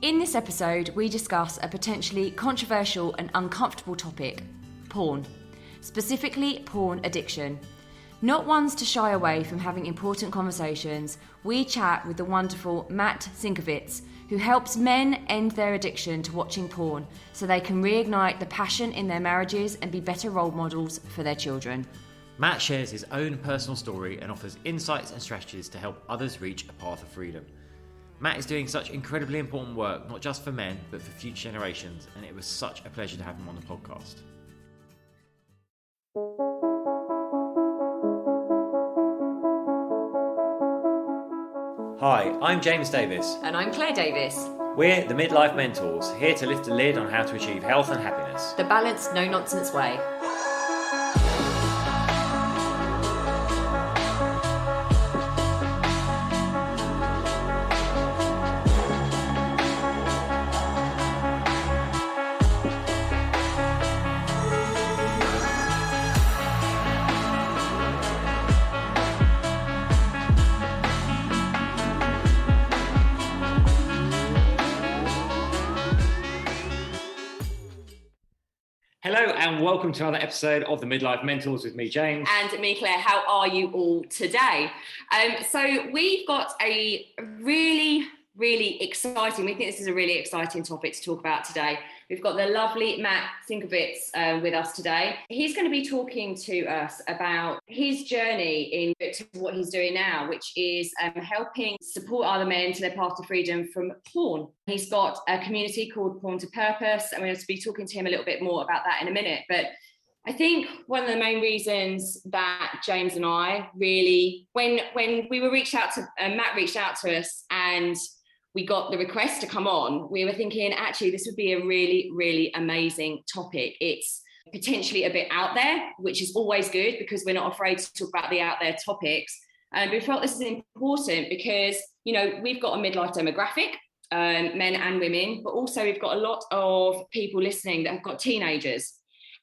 In this episode, we discuss a potentially controversial and uncomfortable topic, porn. Specifically, porn addiction. Not ones to shy away from having important conversations, we chat with the wonderful Matt Sinkovitz, who helps men end their addiction to watching porn so they can reignite the passion in their marriages and be better role models for their children. Matt shares his own personal story and offers insights and strategies to help others reach a path of freedom. Matt is doing such incredibly important work, not just for men, but for future generations, and it was such a pleasure to have him on the podcast. Hi, I'm James Davis. And I'm Claire Davis. We're the Midlife Mentors, here to lift the lid on how to achieve health and happiness. The balanced, no-nonsense way. Hello and welcome to another episode of the Midlife Mentors with me, James. And me, Claire. How are you all today? So we've got a really exciting, we think this is a really exciting topic to talk about today. We've got the lovely Matt Sinkovitz with us today. He's going to be talking to us about his journey into what he's doing now, which is helping support other men to their path to freedom from porn. He's got a community called Porn to Purpose, and we're going to be talking to him a little bit more about that in a minute. But I think one of the main reasons that James and I really, when we were Matt reached out to us and we got the request to come on, we were thinking, actually, this would be a really amazing topic. It's potentially a bit out there, which is always good because we're not afraid to talk about the out there topics. And we felt this is important because, you know, we've got a midlife demographic, men and women, but also we've got a lot of people listening that have got teenagers.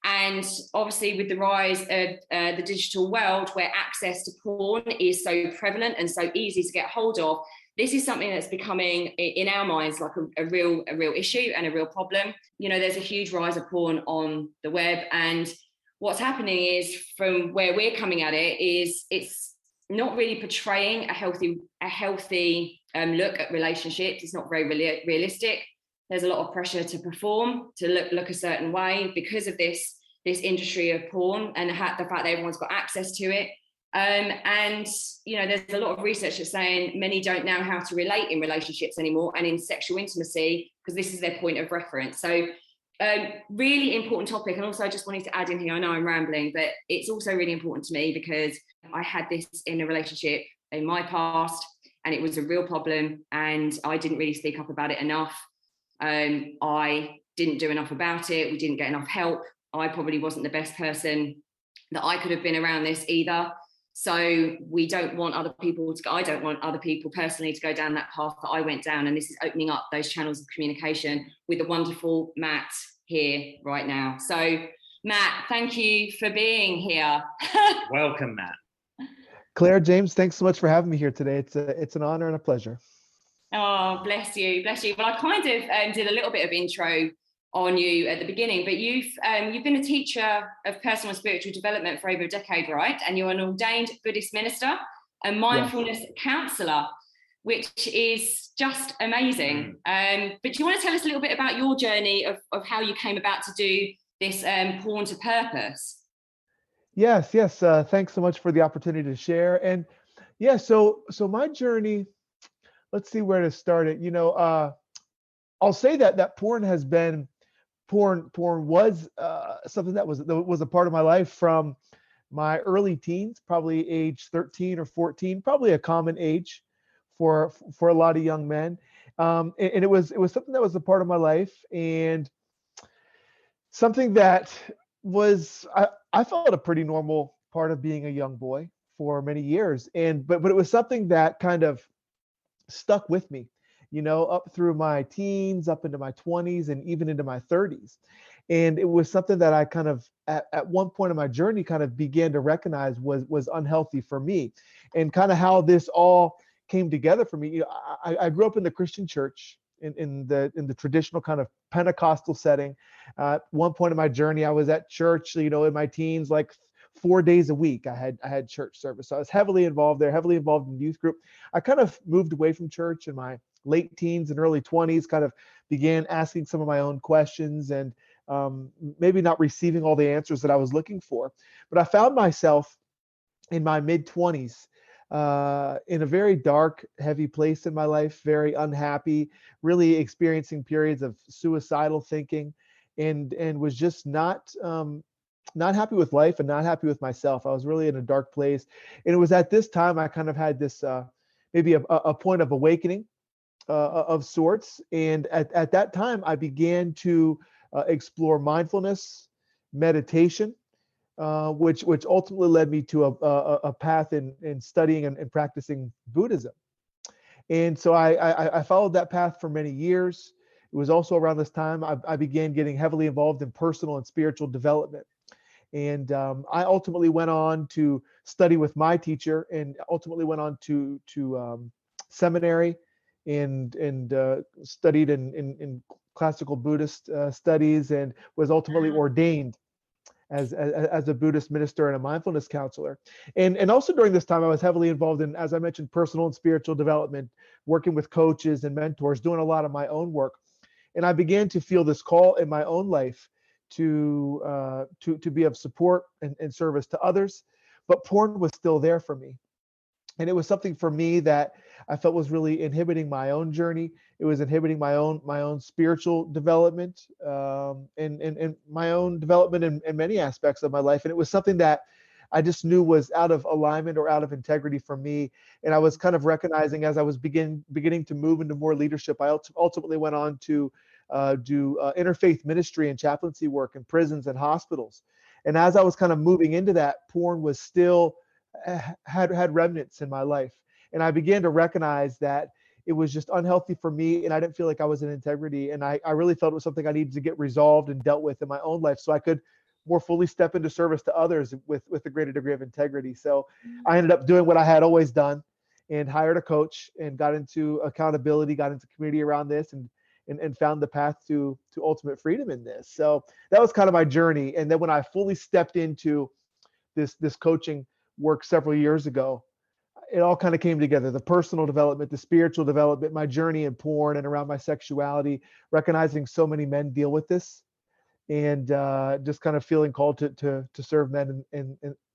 And obviously with the rise of the digital world where access to porn is so prevalent and so easy to get hold of, this is something that's becoming, in our minds, like a real issue and a real problem. You know, there's a huge rise of porn on the web, and what's happening is, from where we're coming at it, is it's not really portraying a healthy look at relationships. It's not very realistic. There's a lot of pressure to perform, to look a certain way because of this industry of porn and the fact that everyone's got access to it. And, you know, there's a lot of research that's saying many don't know how to relate in relationships anymore and in sexual intimacy because this is their point of reference. So really important topic. And also I just wanted to add in here, I know I'm rambling, but it's also really important to me because I had this in a relationship in my past and it was a real problem and I didn't really speak up about it enough. I didn't do enough about it. We didn't get enough help. I probably wasn't the best person that I could have been around this either. So we don't want other people to go, I don't want other people personally to go down that path that I went down. And this is opening up those channels of communication with the wonderful Matt here right now. So Matt, thank you for being here. Welcome, Matt. Claire, James, thanks so much for having me here today. It's an honor and a pleasure. Oh, bless you. Well, I kind of did a little bit of intro on you at the beginning, but you've been a teacher of personal and spiritual development for over a decade, right? And you're an ordained Buddhist minister, a mindfulness counsellor, which is just amazing. But do you want to tell us a little bit about your journey of how you came about to do this Porn to Purpose? Yes. Thanks so much for the opportunity to share. And yeah, so my journey, let's see where to start it. You know, I'll say that porn was something that was a part of my life from my early teens, probably age 13 or 14, probably a common age for a lot of young men. And it was something that was a part of my life and something that was, I felt a pretty normal part of being a young boy for many years. But it was something that kind of stuck with me, you know, up through my teens, up into my 20s, and even into my 30s. And it was something that I kind of, at one point in my journey, kind of began to recognize was unhealthy for me. And kind of how this all came together for me. You know, I grew up in the Christian church, in the traditional kind of Pentecostal setting. At one point in my journey, I was at church, in my teens, like 4 days a week. I had church service. So I was heavily involved there, heavily involved in youth group. I kind of moved away from church in my late teens and early 20s, kind of began asking some of my own questions and maybe not receiving all the answers that I was looking for. But I found myself in my mid 20s in a very dark, heavy place in my life, very unhappy, really experiencing periods of suicidal thinking, and was just not happy with life and not happy with myself. I was really in a dark place. And it was at this time I kind of had this maybe a point of awakening of sorts. And at that time, I began to explore mindfulness, meditation, which ultimately led me to a path in studying and practicing Buddhism. And so I followed that path for many years. It was also around this time I began getting heavily involved in personal and spiritual development. And I ultimately went on to study with my teacher, and ultimately went on to seminary and studied in classical Buddhist studies, and was ultimately ordained as a Buddhist minister and a mindfulness counselor. And also during this time, I was heavily involved in, as I mentioned, personal and spiritual development, working with coaches and mentors, doing a lot of my own work. And I began to feel this call in my own life to be of support and service to others. But porn was still there for me. And it was something for me that I felt was really inhibiting my own journey. It was inhibiting my own spiritual development, and my own development in many aspects of my life. And it was something that I just knew was out of alignment or out of integrity for me. And I was kind of recognizing, as I was beginning to move into more leadership, I ultimately went on to do interfaith ministry and chaplaincy work in prisons and hospitals. And as I was kind of moving into that, porn was still had remnants in my life. And I began to recognize that it was just unhealthy for me, and I didn't feel like I was in integrity. And I really felt it was something I needed to get resolved and dealt with in my own life, so I could more fully step into service to others with a greater degree of integrity. So I ended up doing what I had always done, and hired a coach, and got into accountability, got into community around this, and found the path to ultimate freedom in this. So that was kind of my journey. And then when I fully stepped into this coaching work several years ago, it all kind of came together: the personal development, the spiritual development, my journey in porn and around my sexuality, recognizing so many men deal with this, and just kind of feeling called to serve men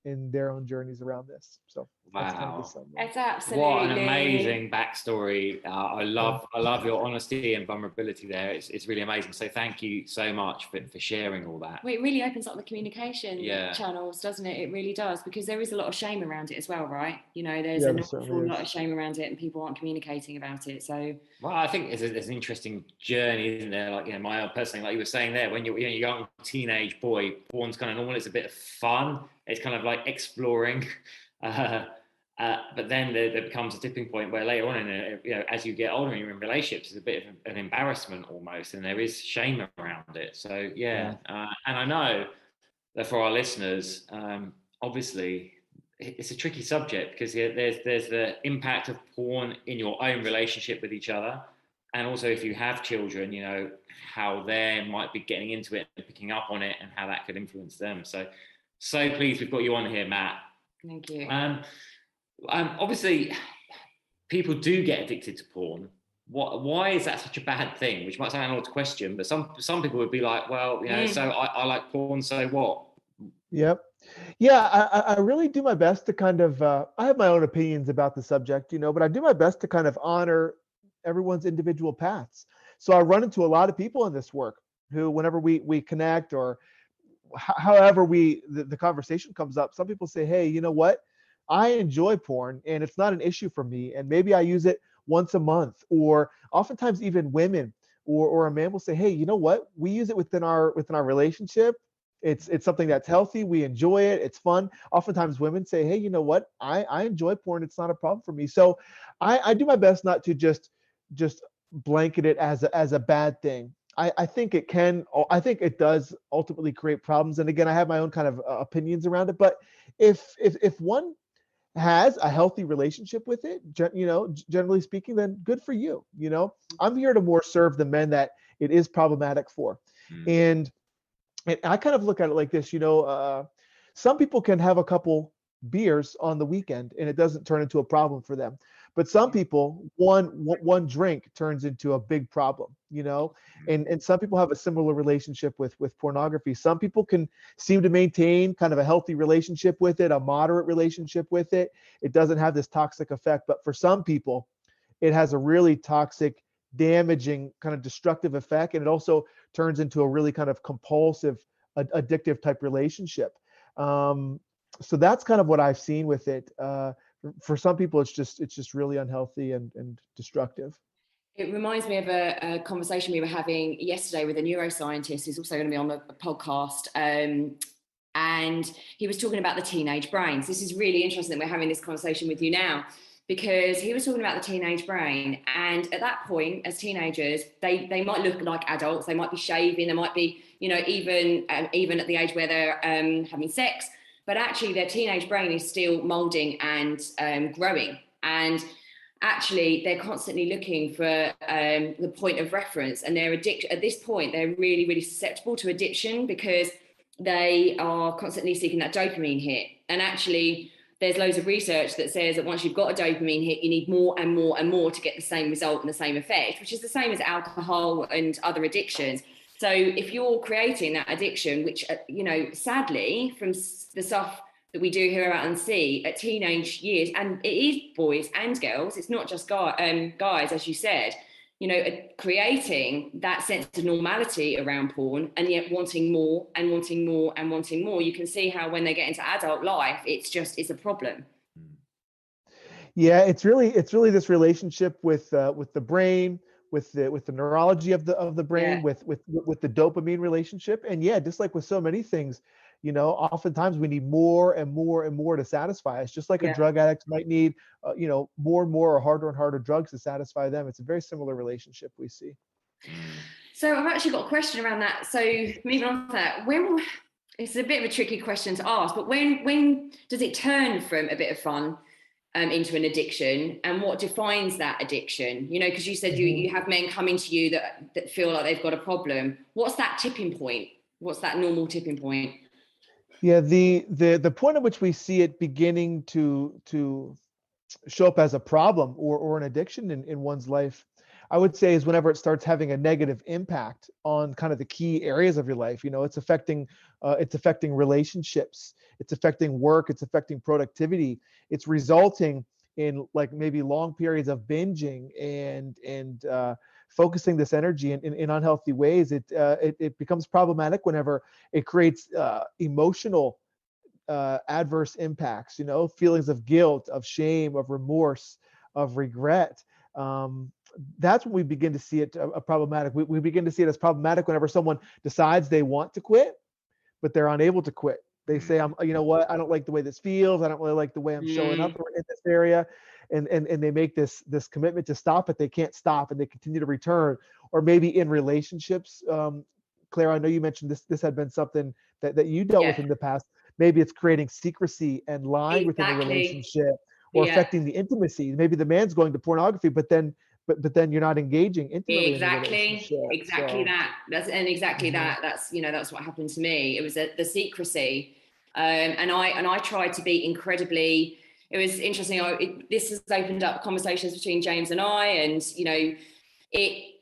in their own journeys around this. So that's kind of the Wow. summary. It's absolutely What an amazing backstory. I love your honesty and vulnerability there. It's really amazing. So thank you so much for sharing all that. Well, it really opens up the communication Yeah. channels, doesn't it? It really does, because there is a lot of shame around it as well, right? There's Yeah, an there awful certainly lot is. of shame around it, and people aren't communicating about it. So, Well, I think there's an interesting journey, isn't there? Like, my own personally, like you were saying there, when you're a young teenage boy, porn's kind of normal. It's a bit of fun. It's kind of like exploring. But then there becomes a tipping point where later on, as you get older and you're in relationships, it's a bit of an embarrassment almost, and there is shame around it. So yeah. And I know that for our listeners, obviously, it's a tricky subject, because there's the impact of porn in your own relationship with each other, and also if you have children, how they might be getting into it and picking up on it, and how that could influence them. So pleased we've got you on here, Matt. thank you. Obviously, people do get addicted to porn. Why is that such a bad thing? Which might sound an odd question, but some people would be like, well, so I like porn, so what? Yep. Yeah, I really do my best to kind of, I have my own opinions about the subject, but I do my best to kind of honor everyone's individual paths. So I run into a lot of people in this work who, whenever we connect, or however the conversation comes up, some people say, hey, you know what? I enjoy porn, and it's not an issue for me. And maybe I use it once a month, or oftentimes even women or a man will say, hey, you know what? We use it within our relationship. It's something that's healthy. We enjoy it. It's fun. Oftentimes women say, hey, you know what? I enjoy porn. It's not a problem for me. So I do my best not to just blanket it as a bad thing. I think it does ultimately create problems. And again, I have my own kind of opinions around it. But if one has a healthy relationship with it, generally speaking, then good for you. I'm here to more serve the men that it is problematic for. And I kind of look at it like this, some people can have a couple beers on the weekend and it doesn't turn into a problem for them. But some people, one drink turns into a big problem, and some people have a similar relationship with pornography. Some people can seem to maintain kind of a healthy relationship with it, a moderate relationship with it. It doesn't have this toxic effect. But for some people, it has a really toxic, damaging, kind of destructive effect. And it also turns into a really kind of compulsive, addictive type relationship. So that's kind of what I've seen with it. For some people, it's just really unhealthy and destructive. It reminds me of a conversation we were having yesterday with a neuroscientist who's also going to be on the podcast. And he was talking about the teenage brains. This is really interesting that we're having this conversation with you now, because he was talking about the teenage brain. And at that point, as teenagers, they might look like adults. They might be shaving. They might be, even at the age where they're having sex. But actually, their teenage brain is still molding and growing. And actually, they're constantly looking for the point of reference. And they're addicted. At this point, they're really, really susceptible to addiction because they are constantly seeking that dopamine hit. And actually, there's loads of research that says that once you've got a dopamine hit, you need more and more and more to get the same result and the same effect, which is the same as alcohol and other addictions. So if you're creating that addiction, which, sadly, from the stuff that we do hear about and see at teenage years, and it is boys and girls, it's not just guys, as you said, creating that sense of normality around porn and yet wanting more and wanting more and wanting more. You can see how when they get into adult life, it's a problem. Yeah, it's really this relationship with the brain, with the neurology of the brain, with the dopamine relationship. And yeah, just like with so many things, oftentimes we need more and more and more to satisfy us, just like a drug addict might need more and more or harder and harder drugs to satisfy them. It's a very similar relationship we see. So I've actually got a question around that. So moving on to that, it's a bit of a tricky question to ask, but when does it turn from a bit of fun into an addiction, and what defines that addiction? Because you said you have men coming to you that feel like they've got a problem. What's that tipping point? What's that normal tipping point? Yeah, the point at which we see it beginning to show up as a problem or an addiction in one's life, I would say, is whenever it starts having a negative impact on kind of the key areas of your life. It's affecting relationships, it's affecting work, it's affecting productivity, it's resulting in like maybe long periods of binging and focusing this energy in unhealthy ways. It becomes problematic whenever it creates emotional adverse impacts, feelings of guilt, of shame, of remorse, of regret. That's when we begin to see it problematic. We begin to see it as problematic whenever someone decides they want to quit, but they're unable to quit. They say, you know what, I don't like the way this feels. I don't really like the way I'm showing up in this area. And they make this commitment to stop, but they can't stop and they continue to return. Or maybe in relationships, Claire, I know you mentioned this had been something that you dealt with in the past. Maybe it's creating secrecy and lying within a relationship, or affecting the intimacy. Maybe the man's going to pornography, but then you're not engaging intimately in the relationship. Exactly that. That's what happened to me. It was the secrecy, and I tried to be incredibly. It was interesting. This has opened up conversations between James and I, and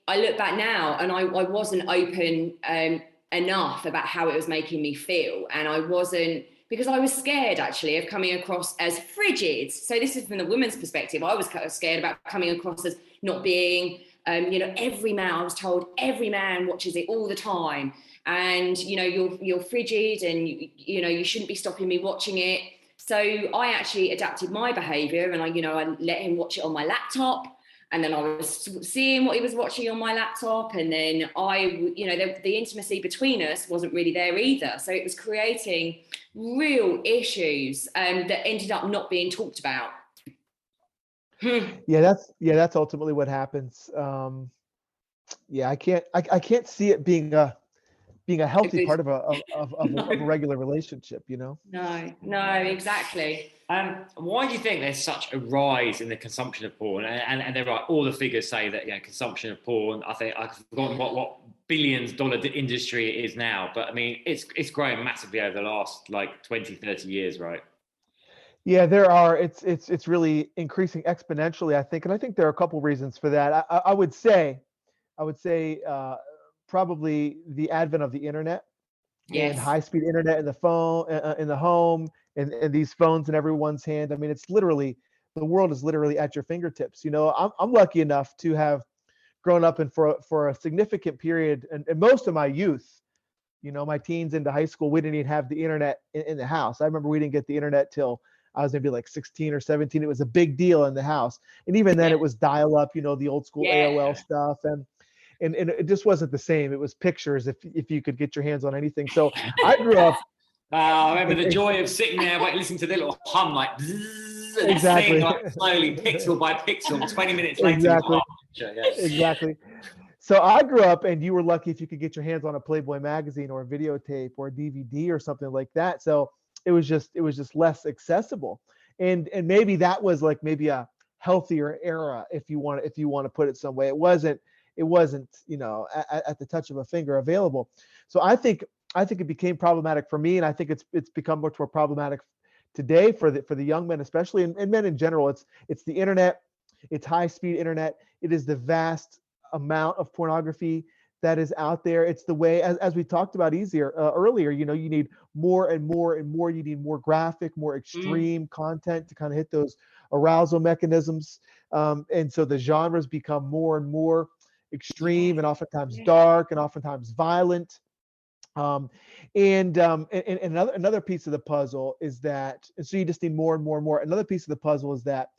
I look back now, and I wasn't open enough about how it was making me feel, and I wasn't, because I was scared actually of coming across as frigid. So this is from the woman's perspective. I was kind of scared about coming across as not being, every man. I was told every man watches it all the time, and you're frigid, and you shouldn't be stopping me watching it. So I actually adapted my behaviour, and I let him watch it on my laptop. And then I was seeing what he was watching on my laptop. And then the intimacy between us wasn't really there either. So it was creating real issues that ended up not being talked about. Yeah, that's ultimately what happens. I can't see it being being a healthy Agreed. part of a regular relationship, you know? No, exactly. Why do you think there's such a rise in the consumption of porn? And they're right, all the figures say that, consumption of porn, I think I've forgotten what billions-dollar industry it is now, but I mean, it's grown massively over the last like 20, 30 years, right? Yeah, it's really increasing exponentially, I think. And I think there are a couple reasons for that. I would say probably the advent of the internet and Yes. high-speed internet in the phone, in the home, and these phones in everyone's hand. I mean, the world is literally at your fingertips. You know, I'm lucky enough to have grown up and for a significant period and most of my youth, you know, my teens into high school, we didn't even have the internet in the house. I remember we didn't get the internet till I was maybe like 16 or 17. It was a big deal in the house. And even then Yeah. it was dial up, you know, the old school AOL Yeah. stuff. And it just wasn't the same. It was pictures if you could get your hands on anything. So I grew up. I remember the joy of sitting there, listening to the little hum, like, bzzz, and seeing Exactly. like slowly, pixel by pixel, 20 minutes later, Exactly. yes. Exactly. So I grew up, and you were lucky if you could get your hands on a Playboy magazine or a videotape or a DVD or something like that. So it was just less accessible, and maybe that was like maybe a healthier era if you want to put it some way. It wasn't at the touch of a finger available. So I think it became problematic for me, and I think it's become much more problematic today for the young men, especially, and men in general. It's the internet, it's high speed internet, it is the vast amount of pornography that is out there. It's the way, as we talked about earlier, you know, you need more and more and more. You need more graphic, more Mm. extreme content to kind of hit those arousal mechanisms. And so the genres become more and more Yeah. extreme and oftentimes Yeah. dark and oftentimes violent. Um, and another piece of the puzzle is that, and so you just need more and more and more. Another piece of the puzzle is that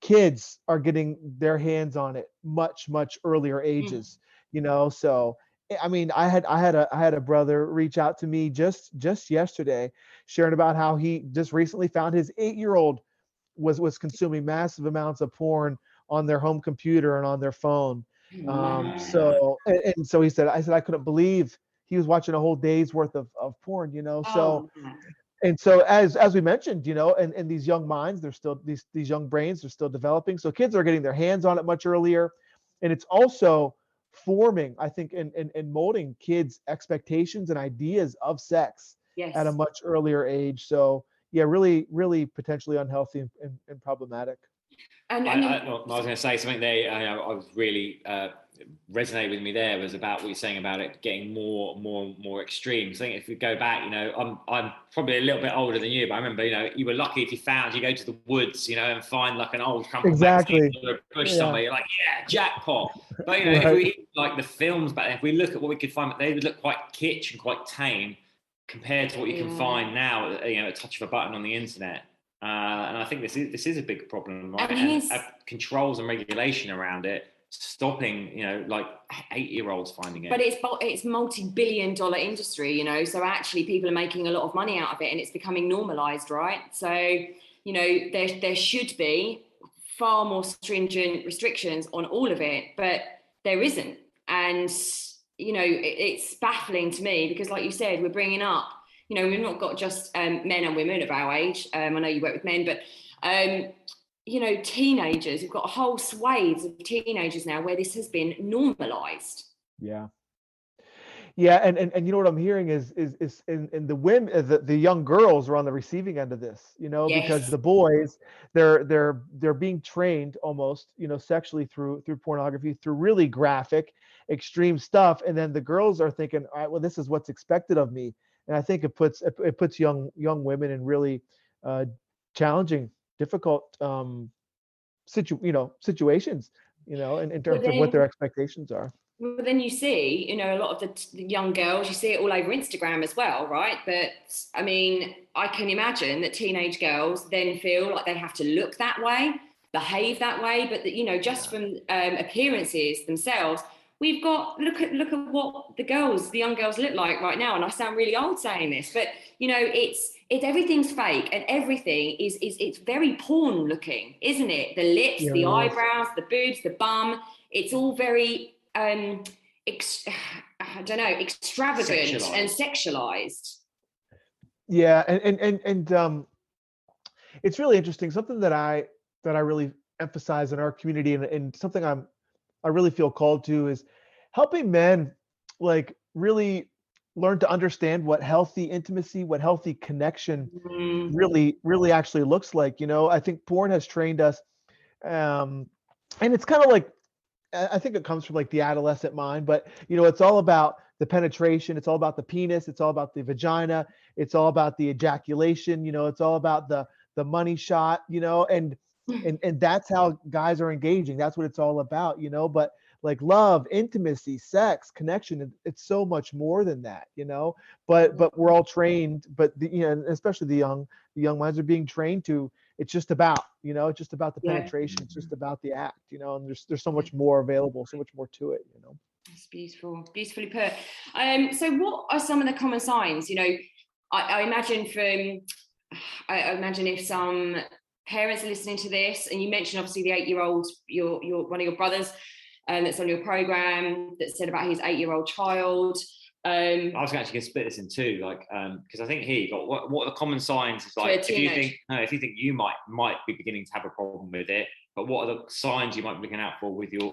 kids are getting their hands on it much earlier Mm. ages, you know. So I mean, I had a brother reach out to me just yesterday, sharing about how he just recently found his 8-year-old was consuming massive amounts of porn on their home computer and on their phone. Man. So he said, I couldn't believe he was watching a whole day's worth of porn, you know. So Oh, man. and so as we mentioned, you know, and these young minds, they're still these young brains are still developing. So kids are getting their hands on it much earlier, and it's also forming, I think, and molding kids' expectations and ideas of sex at a Yes. much earlier age. So yeah, really potentially unhealthy and problematic. And you, I was going to say something there. I was really resonated with me there was about what you're saying about it getting more extreme. So I think if we go back, you know, I'm probably a little bit older than you, but I remember, you know, you were lucky if you go to the woods, you know, and find like an old crumpled magazine Exactly. or a bush Yeah. somewhere. You're like, yeah, jackpot. But you know, if Right. we like the films back then, if we look at what we could find, they would look quite kitsch and quite tame compared to what you can yeah. find now. You know, a touch of a button on the internet. And I think this is a big problem, right? And And here's controls and regulation around it, stopping, you know, like 8-year-olds finding it. but it's multi-billion-dollar industry, you know, so actually people are making a lot of money out of it and it's becoming normalized, right? So, you know, there should be far more stringent restrictions on all of it, but there isn't. And you know, it's baffling to me because, like you said, we're bringing up, you know, we've not got just men and women of our age. I know you work with men, but you know, teenagers. We've got whole swathes of teenagers now where this has been normalized. Yeah. Yeah, and you know what I'm hearing is in the women, the young girls are on the receiving end of this, you know, because Yes. the boys, they're being trained almost, you know, sexually through pornography, through really graphic, extreme stuff, and then the girls are thinking, all right, well, this is what's expected of me, and I think it puts young women in really uh, challenging, difficult situations, you know, in But terms of what their then expectations are. Well, then you see, you know, a lot of the young girls, you see it all over Instagram as well, right? But I mean, I can imagine that teenage girls then feel like they have to look that way, behave that way. But that, you know, just Yeah. from appearances themselves, we've got look at what the young girls look like right now. And I sound really old saying this, but you know, it's everything's fake and everything is it's very porn looking, isn't it? The lips, Yeah, the it is. eyebrows, the boobs, the bum. It's all very I don't know, extravagant and sexualized. Yeah, and it's really interesting. Something that I really emphasize in our community, and something I really feel called to, is helping men like really learn to understand what healthy intimacy, what healthy connection really actually looks like. I think porn has trained us, and it's kind of like, I think it comes from like the adolescent mind, but it's all about the penetration, it's all about the penis, it's all about the vagina, it's all about the ejaculation, it's all about the money shot, and that's how guys are engaging. That's what it's all about, but like love, intimacy, sex, connection, it's so much more than that, but we're all trained, but especially the young minds are being trained to, it's just about, it's just about the penetration, it's just about the act, and there's so much more available, so much more to it, That's beautiful, beautifully put. So what are some of the common signs? I imagine if some parents are listening to this, and you mentioned obviously the 8-year-old, your one of your brothers, that's on your program, that said about his 8-year-old child. I was actually going to split this in two, because I think here you got what are the common signs is like, if you think you might be beginning to have a problem with it, but what are the signs you might be looking out for with your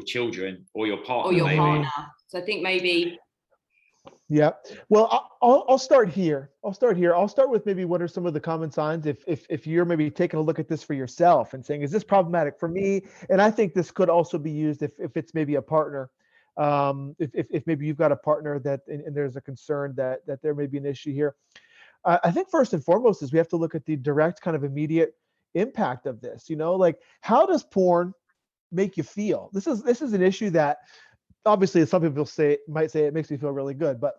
children or your partner? So I think maybe. Yeah. Well, I'll start here. I'll start with maybe what are some of the common signs if you're maybe taking a look at this for yourself and saying, is this problematic for me? And I think this could also be used if it's maybe a partner. If maybe you've got a partner that and there's a concern that there may be an issue here. I think first and foremost is we have to look at the direct kind of immediate impact of this. Like, how does porn make you feel? This is an issue that obviously some people might say it makes me feel really good, but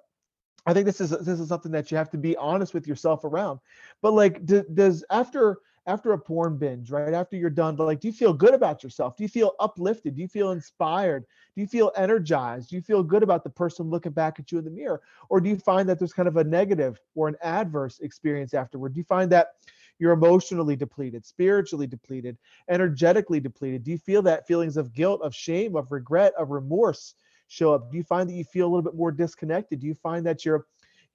I think this is something that you have to be honest with yourself around. But like, does after a porn binge, right after you're done, like, do you feel good about yourself? Do you feel uplifted? Do you feel inspired? Do you feel energized? Do you feel good about the person looking back at you in the mirror? Or do you find that there's kind of a negative or an adverse experience afterward? Do you find that you're emotionally depleted, spiritually depleted, energetically depleted? Do you feel that feelings of guilt, of shame, of regret, of remorse show up? Do you find that you feel a little bit more disconnected? Do you find that you're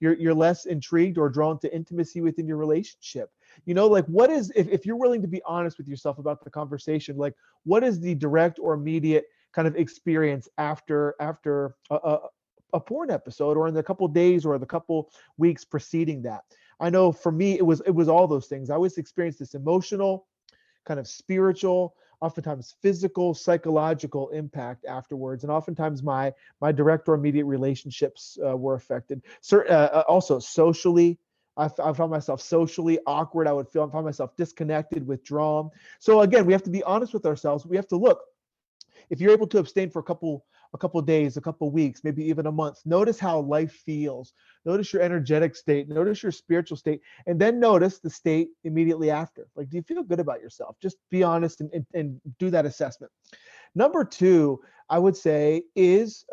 less intrigued or drawn to intimacy within your relationship? Like, what is, if you're willing to be honest with yourself about the conversation, like, what is the direct or immediate kind of experience after a porn episode, or in the couple days or the couple weeks preceding that? I know for me, it was all those things. I always experienced this emotional, kind of spiritual, oftentimes physical, psychological impact afterwards. And oftentimes my direct or immediate relationships were affected. Also socially, I found myself socially awkward. I found myself disconnected, withdrawn. So again, we have to be honest with ourselves. We have to look. If you're able to abstain for a couple days, a couple weeks, maybe even a month, notice how life feels. Notice your energetic state. Notice your spiritual state, and then notice the state immediately after. Like, do you feel good about yourself? Just be honest and do that assessment. Number 2, I would say is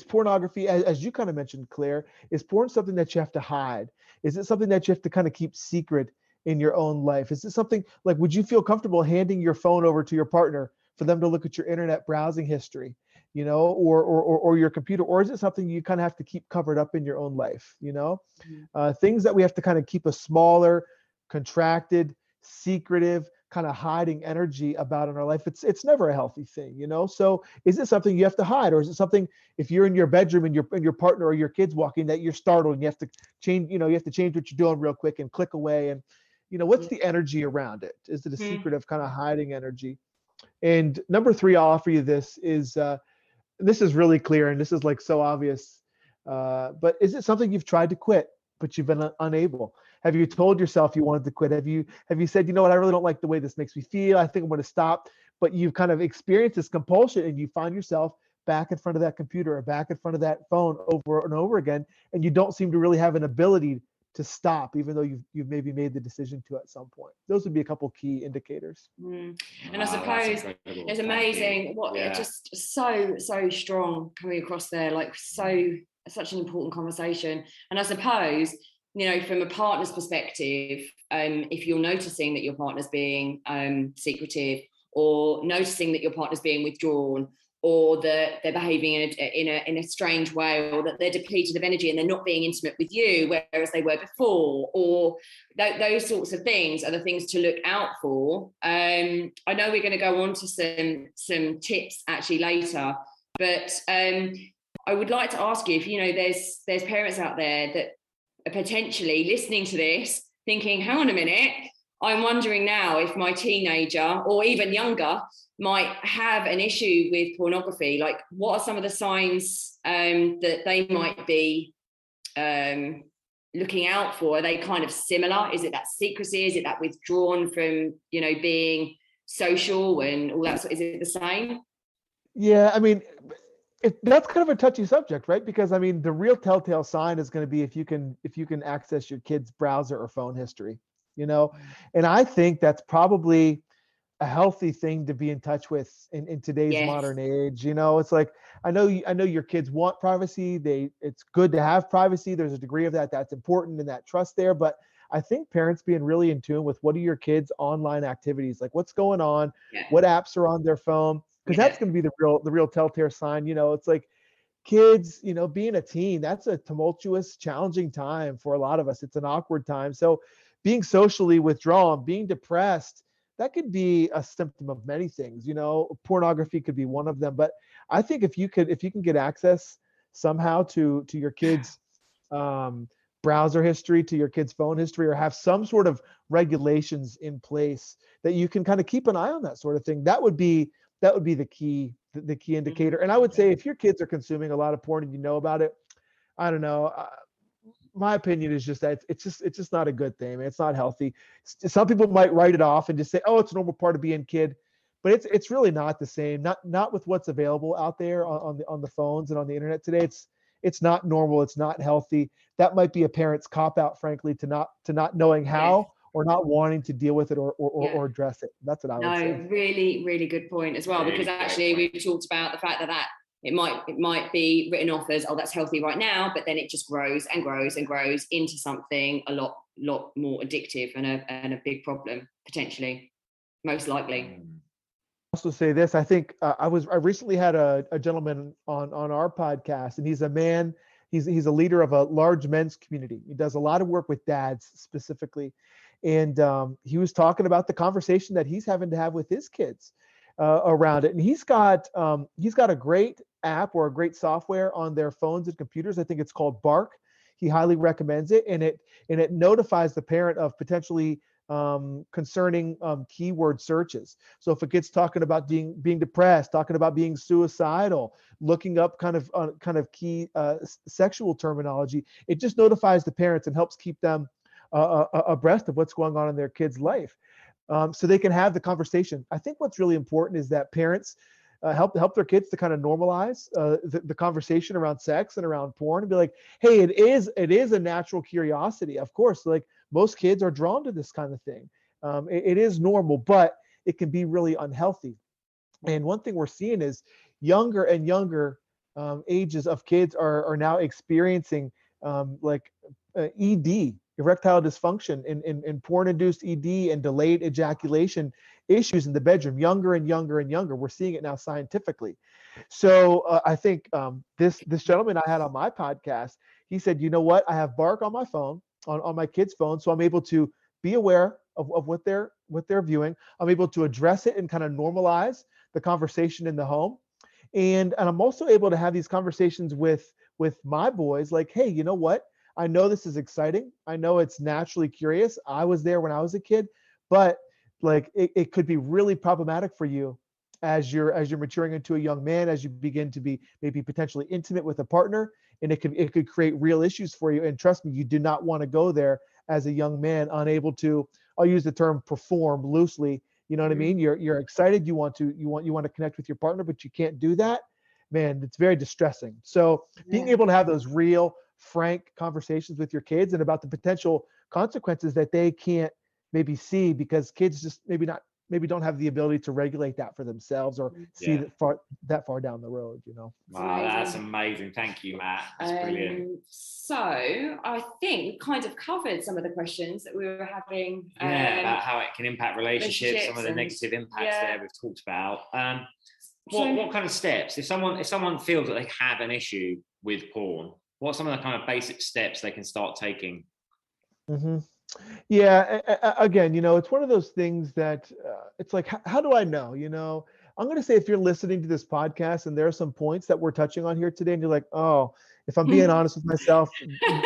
pornography, as you kind of mentioned, Claire. Is porn something that you have to hide? Is it something that you have to kind of keep secret in your own life? Is it something like, would you feel comfortable handing your phone over to your partner for them to look at your internet browsing history, or your computer? Or is it something you kind of have to keep covered up in your own life? Things that we have to kind of keep a smaller, contracted, secretive, kind of hiding energy about in our life. It's never a healthy thing, So is it something you have to hide, or is it something, if you're in your bedroom and your partner or your kids walking, that you're startled and you have to change, you have to change what you're doing real quick and click away? And what's the energy around it? Is it a secretive kind of hiding energy? And number 3, I'll offer you this is, this is really clear and this is like so obvious, but is it something you've tried to quit, but you've been unable? Have you told yourself you wanted to quit? Have you said, you know what, I really don't like the way this makes me feel, I think I'm going to stop, but you've kind of experienced this compulsion and you find yourself back in front of that computer or back in front of that phone over and over again, and you don't seem to really have an ability to stop, even though you've maybe made the decision to at some point? Those would be a couple key indicators. And I suppose it's amazing just so strong coming across there, like such an important conversation. And I suppose, from a partner's perspective, if you're noticing that your partner's being secretive, or noticing that your partner's being withdrawn, or that they're behaving in a strange way, or that they're depleted of energy and they're not being intimate with you, whereas they were before, or those sorts of things are the things to look out for. I know we're going to go on to some tips actually later, but I would like to ask you if, you know, there's parents out there that are potentially listening to this thinking, hang on a minute, I'm wondering now if my teenager or even younger might have an issue with pornography. Like, what are some of the signs that they might be looking out for? Are they kind of similar? Is it that secrecy? Is it that withdrawn from, you know, being social and all that? Is it the same? Yeah, I mean, that's kind of a touchy subject, right? Because I mean, the real telltale sign is going to be if you can access your kid's browser or phone history, you know. And I think that's probably a healthy thing to be in touch with in today's Yes. modern age. You know, it's like, I know your kids want privacy. It's good to have privacy. There's a degree of that's important and that trust there. But I think parents being really in tune with what are your kids' online activities, like what's going on, what apps are on their phone, because that's going to be the real telltale sign. You know, it's like kids, you know, being a teen, that's a tumultuous, challenging time for a lot of us. It's an awkward time. So being socially withdrawn, being depressed, that could be a symptom of many things. You know, pornography could be one of them. But I think if you can get access somehow to your kids' browser history, to your kids' phone history, or have some sort of regulations in place that you can kind of keep an eye on that sort of thing, that would be the key indicator. And I would say if your kids are consuming a lot of porn and you know about it, I don't know. My opinion is just that it's just not a good thing. I mean, it's not healthy. Some people might write it off and just say, "Oh, it's a normal part of being a kid," but it's really not the same. Not with what's available out there on the phones and on the internet today. It's not normal. It's not healthy. That might be a parent's cop out, frankly, to not knowing how or not wanting to deal with it or address it. That's what I would say. No, really, really good point as well, because actually we've talked about the fact that it might be written off as, oh, that's healthy right now, but then it just grows and grows and grows into something a lot more addictive and a big problem, potentially, most likely. Also say this, I think I recently had a gentleman on our podcast, and he's a man, he's a leader of a large men's community. He does a lot of work with dads specifically. And he was talking about the conversation that he's having to have with his kids around it. And he's got a great app or a great software on their phones and computers. I think it's called Bark. He highly recommends it, and it notifies the parent of potentially concerning keyword searches. So if a kid's talking about being depressed, talking about being suicidal, looking up kind of key sexual terminology, it just notifies the parents and helps keep them abreast of what's going on in their kid's life, so they can have the conversation. I think what's really important is that parents help their kids to kind of normalize the conversation around sex and around porn, and be like, hey, it is a natural curiosity. Of course, like most kids are drawn to this kind of thing. It is normal, but it can be really unhealthy. And one thing we're seeing is younger and younger ages of kids are now experiencing ED, erectile dysfunction, in porn-induced ED and delayed ejaculation issues in the bedroom, younger and younger and younger. We're seeing it now scientifically. So I think this gentleman I had on my podcast, he said, you know what? I have Bark on my phone, on my kids' phone, so I'm able to be aware of what they're viewing. I'm able to address it and kind of normalize the conversation in the home. And I'm also able to have these conversations with my boys, like, hey, you know what? I know this is exciting. I know it's naturally curious. I was there when I was a kid, but like it could be really problematic for you as you're maturing into a young man, as you begin to be maybe potentially intimate with a partner, and it could create real issues for you. And trust me, you do not want to go there as a young man, unable to, I'll use the term perform loosely. You know what I mean? You're excited. You want to connect with your partner, but you can't do that. Man, it's very distressing. So being able to have those real, frank conversations with your kids and about the potential consequences that they can't maybe see, because kids just maybe don't have the ability to regulate that for themselves or see that far down the road, you know. Wow, that's amazing. Thank you, Matt. That's brilliant. So I think we kind of covered some of the questions that we were having. About how it can impact relationships, some of the negative impacts there we've talked about. what kind of steps, if someone feels that they have an issue with porn, what are some of the kind of basic steps they can start taking? Mm-hmm. Yeah, again, it's one of those things that it's like, how do I know? I'm going to say, if you're listening to this podcast and there are some points that we're touching on here today, and you're like, oh, if I'm being honest with myself,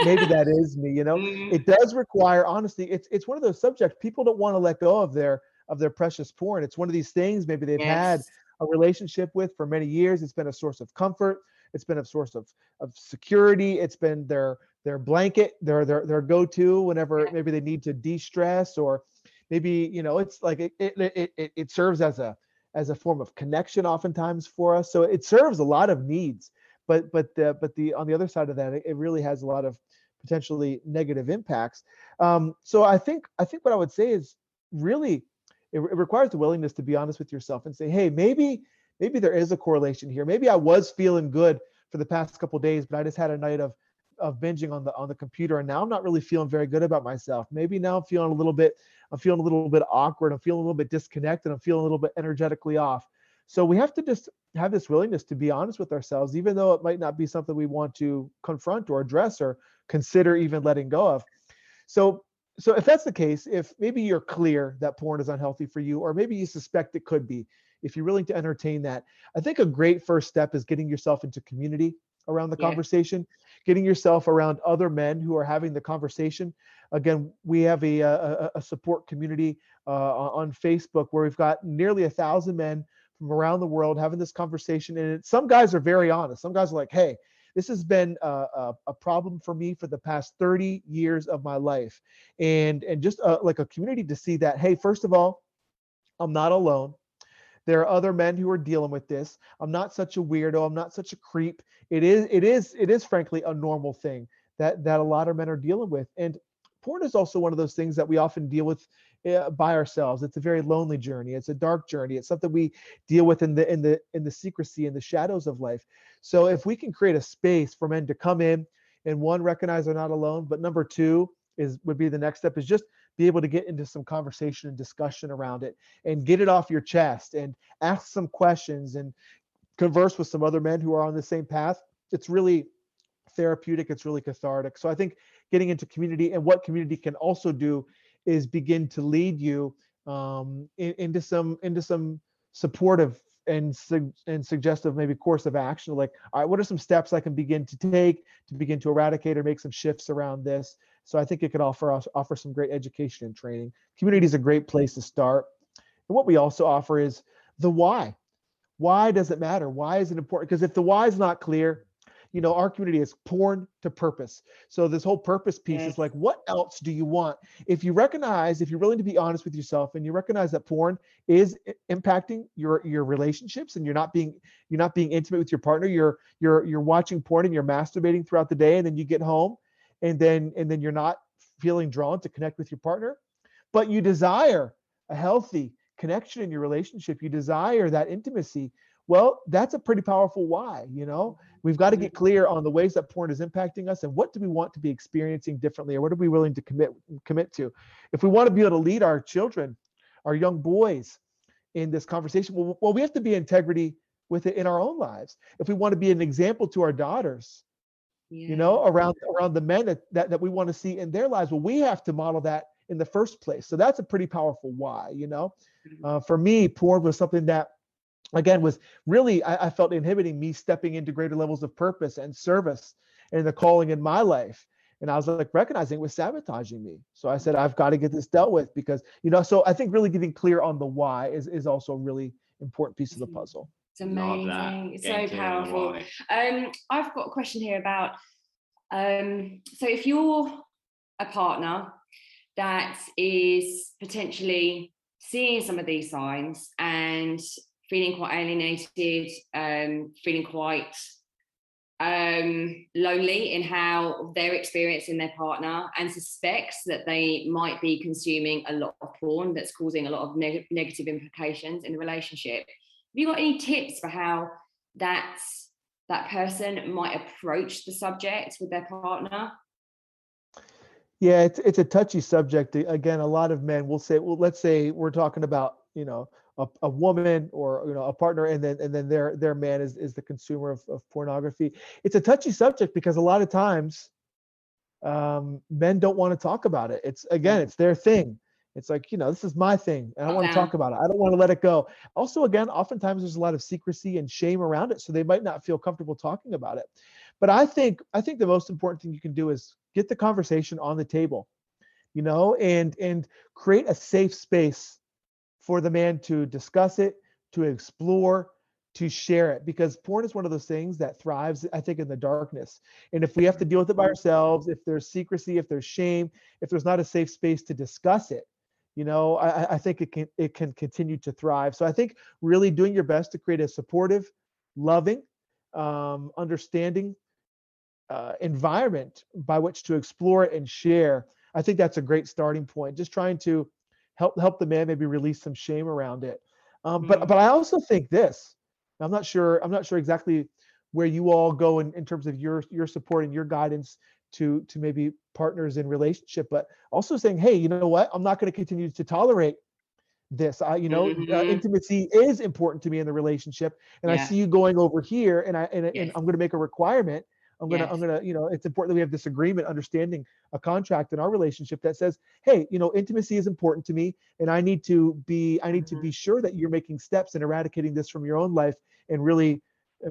maybe that is me. It does require honesty. It's one of those subjects people don't want to let go of their precious porn. It's one of these things maybe they've had Yes. a relationship with for many years. It's been a source of comfort. It's been a source of security. It's been their blanket, their go-to whenever maybe they need to de-stress, or maybe it's like it serves as a form of connection oftentimes for us. So it serves a lot of needs, but the on the other side of that, it really has a lot of potentially negative impacts. So I think what I would say is, really, it requires the willingness to be honest with yourself and say, hey, maybe there is a correlation here. Maybe I was feeling good for the past couple of days, but I just had a night of binging on the computer, and now I'm not really feeling very good about myself. Maybe now I'm feeling a little bit awkward. I'm feeling a little bit disconnected. I'm feeling a little bit energetically off. So we have to just have this willingness to be honest with ourselves, even though it might not be something we want to confront or address or consider even letting go of. So if that's the case, if maybe you're clear that porn is unhealthy for you, or maybe you suspect it could be, if you're willing to entertain that, I think a great first step is getting yourself into community around the conversation, getting yourself around other men who are having the conversation. Again, we have a support community on Facebook where we've got nearly 1,000 men from around the world having this conversation. And some guys are very honest. Some guys are like, hey, this has been a problem for me for the past 30 years of my life. And just like a community to see that, hey, first of all, I'm not alone. There are other men who are dealing with this. I'm not such a weirdo. I'm not such a creep. It is frankly a normal thing that a lot of men are dealing with. And porn is also one of those things that we often deal with by ourselves. It's a very lonely journey. It's a dark journey. It's something we deal with in the secrecy and the shadows of life. So if we can create a space for men to come in and, one, recognize they're not alone, but number two would be the next step, is just be able to get into some conversation and discussion around it and get it off your chest and ask some questions and converse with some other men who are on the same path. It's really therapeutic. It's really cathartic. So I think getting into community, and what community can also do is begin to lead you into some supportive and suggestive maybe course of action. Like, all right, what are some steps I can begin to take to begin to eradicate or make some shifts around this? So I think it could offer some great education and training. Community is a great place to start. And what we also offer is the why. Why does it matter? Why is it important? Because if the why is not clear, our community is porn to purpose. So this whole purpose piece is like, what else do you want? If you're willing to be honest with yourself, and you recognize that porn is impacting your relationships, and you're not being intimate with your partner, you're watching porn and you're masturbating throughout the day, and then you get home, and then you're not feeling drawn to connect with your partner, but you desire a healthy connection in your relationship, you desire that intimacy. Well, that's a pretty powerful why. We've got to get clear on the ways that porn is impacting us, and what do we want to be experiencing differently, or what are we willing to commit to? If we want to be able to lead our children, our young boys, in this conversation, well, we have to be in integrity with it in our own lives. If we want to be an example to our daughters, around the men that we want to see in their lives, well, we have to model that in the first place. So that's a pretty powerful why. For me, porn was something that, again, was really, I felt, inhibiting me stepping into greater levels of purpose and service and the calling in my life. And I was like, recognizing it was sabotaging me. So I said, I've got to get this dealt with, because, so I think really getting clear on the why is also a really important piece of the puzzle. It's amazing. It's so powerful. I've got a question here about, so if you're a partner that is potentially seeing some of these signs and feeling quite alienated, feeling quite lonely in how they're experiencing their partner, and suspects that they might be consuming a lot of porn that's causing a lot of negative implications in the relationship, have you got any tips for how that person might approach the subject with their partner? Yeah, it's a touchy subject. Again, a lot of men will say, well, let's say we're talking about, a woman or a partner, and then their man is the consumer of pornography. It's a touchy subject because a lot of times men don't want to talk about it. It's their thing. It's like, this is my thing, and I want to talk about it. I don't want to let it go. Also, again, oftentimes there's a lot of secrecy and shame around it, so they might not feel comfortable talking about it. But I think the most important thing you can do is get the conversation on the table, and create a safe space for the man to discuss it, to explore, to share it, because porn is one of those things that thrives, I think, in the darkness. And if we have to deal with it by ourselves, if there's secrecy, if there's shame, if there's not a safe space to discuss it, I think it can continue to thrive. So I think really doing your best to create a supportive, loving, understanding environment by which to explore it and share. I think that's a great starting point. Just trying to help the man maybe release some shame around it. But I also think this. I'm not sure exactly where you all go in terms of your support and your guidance to maybe partners in relationship, but also saying, hey, you know what? I'm not going to continue to tolerate this. Intimacy is important to me in the relationship, and I see you going over here, and I'm going to make a requirement. I'm gonna, it's important that we have this agreement, understanding a contract in our relationship that says, hey, intimacy is important to me, and I need to be sure that you're making steps in eradicating this from your own life, and really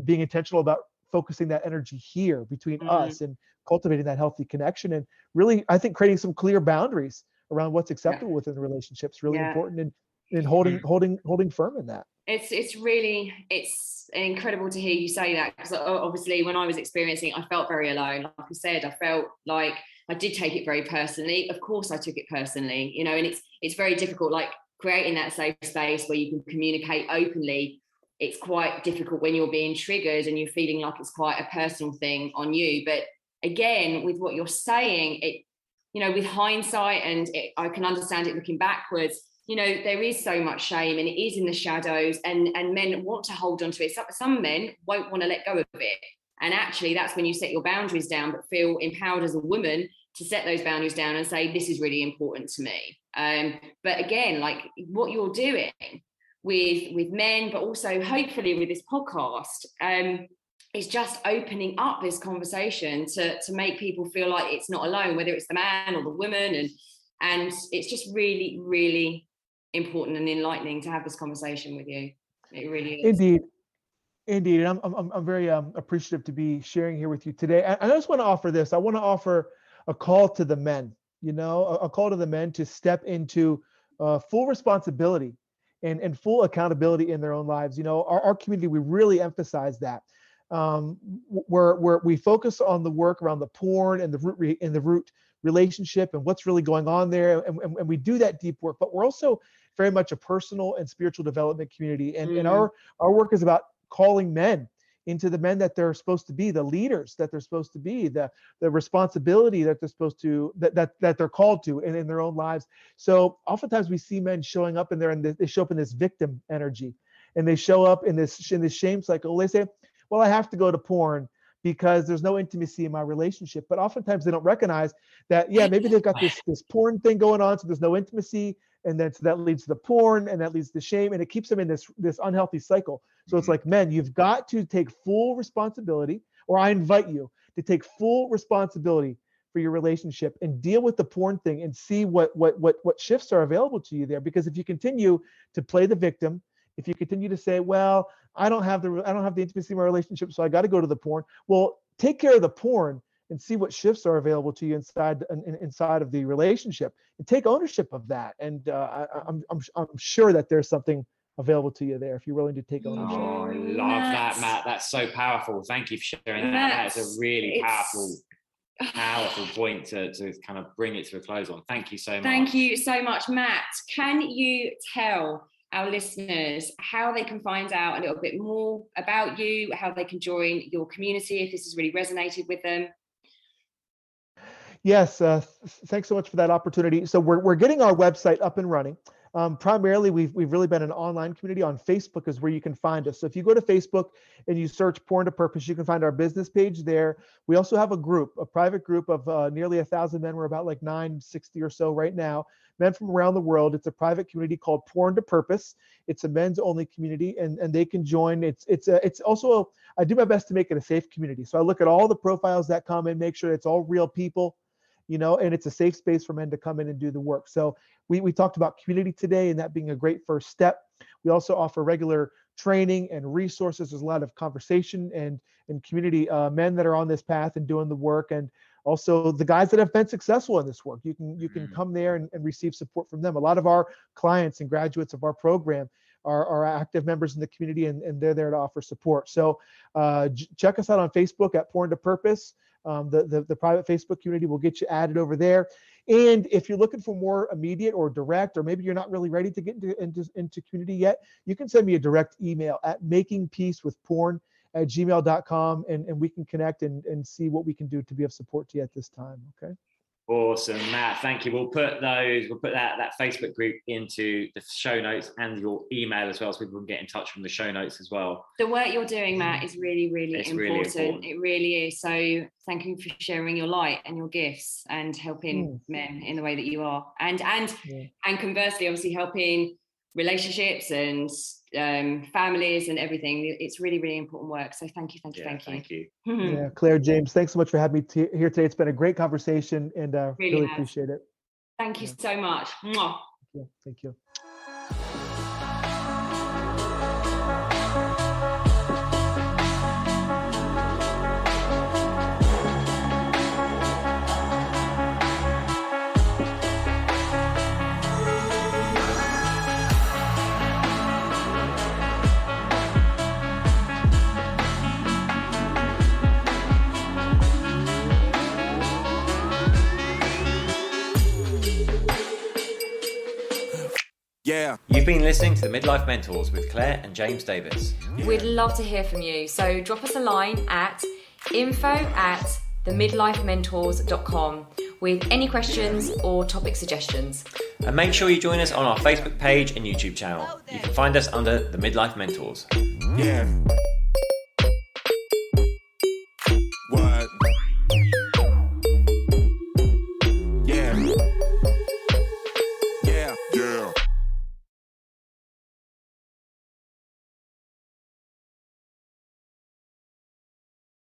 being intentional about focusing that energy here between us and cultivating that healthy connection. And really, I think creating some clear boundaries around what's acceptable within the relationship is really important, and holding firm in that. It's incredible to hear you say that, because obviously when I was experiencing it, I felt very alone. Like I said, I felt like I did take it very personally. Of course I took it personally, and it's very difficult, like creating that safe space where you can communicate openly. It's quite difficult when you're being triggered and you're feeling like it's quite a personal thing on you. But again, with what you're saying, with hindsight, and I can understand it looking backwards, there is so much shame, and it is in the shadows, and men want to hold on to it. Some men won't want to let go of it. And actually, that's when you set your boundaries down, but feel empowered as a woman to set those boundaries down and say, this is really important to me. But again, like what you're doing with men, but also hopefully with this podcast, is just opening up this conversation to make people feel like it's not alone, whether it's the man or the woman. And it's just really, really important and enlightening to have this conversation with you. It really is. Indeed. And I'm very appreciative to be sharing here with you today. I just want to offer this. I want to offer a call to the men, a call to the men to step into full responsibility and full accountability in their own lives. Our community, we really emphasize that. Where we focus on the work around the porn and the root relationship and what's really going on there, and we do that deep work. But we're also very much a personal and spiritual development community, and our work is about calling men into the men that they're supposed to be, the leaders that they're supposed to be, the responsibility that they're supposed to that they're called to in their own lives. So oftentimes we see men showing up in there, and they show up in this victim energy, and they show up in this shame cycle. They say, well, I have to go to porn because there's no intimacy in my relationship. But oftentimes they don't recognize that, maybe they've got this porn thing going on, so there's no intimacy, and then so that leads to the porn, and that leads to shame, and it keeps them in this unhealthy cycle. So it's like, men, you've got to take full responsibility, or I invite you to take full responsibility for your relationship and deal with the porn thing and see what shifts are available to you there. Because if you continue to play the victim, if you continue to say, well, I don't have the intimacy in my relationship, so I got to go to the porn. Well, take care of the porn and see what shifts are available to you inside of the relationship, and take ownership of that. And I'm sure that there's something available to you there if you're willing to take ownership. Oh, I love that, Matt. That's so powerful. Thank you for sharing that. That is a really powerful point to kind of bring it to a close on. Thank you so much. Thank you so much, Matt. Can you tell our listeners how they can find out a little bit more about you, how they can join your community if this has really resonated with them? Yes, thanks so much for that opportunity. So we're getting our website up and running. Primarily, we've really been an online community. On Facebook is where you can find us. So if you go to Facebook and you search Porn to Purpose, you can find our business page there. We also have a private group of nearly 1,000 men. We're about like 960 or so right now, men from around the world. It's a private community called Porn to Purpose. It's a men's only community, and they can join. It's also I do my best to make it a safe community. So I look at all the profiles that come and make sure it's all real people, and it's a safe space for men to come in and do the work. So we talked about community today, and that being a great first step. We also offer regular training and resources. There's a lot of conversation and community, men that are on this path and doing the work, and also the guys that have been successful in this work. You can come there and receive support from them. A lot of our clients and graduates of our program are active members in the community, and they're there to offer support. So check us out on Facebook at Porn to Purpose. The private Facebook community will get you added over there. And if you're looking for more immediate or direct, or maybe you're not really ready to get into community yet, you can send me a direct email at makingpeacewithporn@gmail.com, and we can connect and see what we can do to be of support to you at this time. Okay. Awesome, Matt. Thank you. We'll put that Facebook group into the show notes and your email as well, so people can get in touch from the show notes as well. The work you're doing, Matt, is really important. It really is. So thank you for sharing your light and your gifts and helping men in the way that you are, and conversely, obviously helping relationships and families and everything. It's really important work. So thank you. Yeah, Claire, James, thanks so much for having me here today. It's been a great conversation, and really appreciate it. Thank you so much. Mwah. Thank you. Yeah. You've been listening to the Midlife Mentors with Claire and James Davis. We'd love to hear from you, so drop us a line at info@themidlifementors.com with any questions or topic suggestions. And make sure you join us on our Facebook page and YouTube channel. You can find us under the Midlife Mentors. Yeah. What?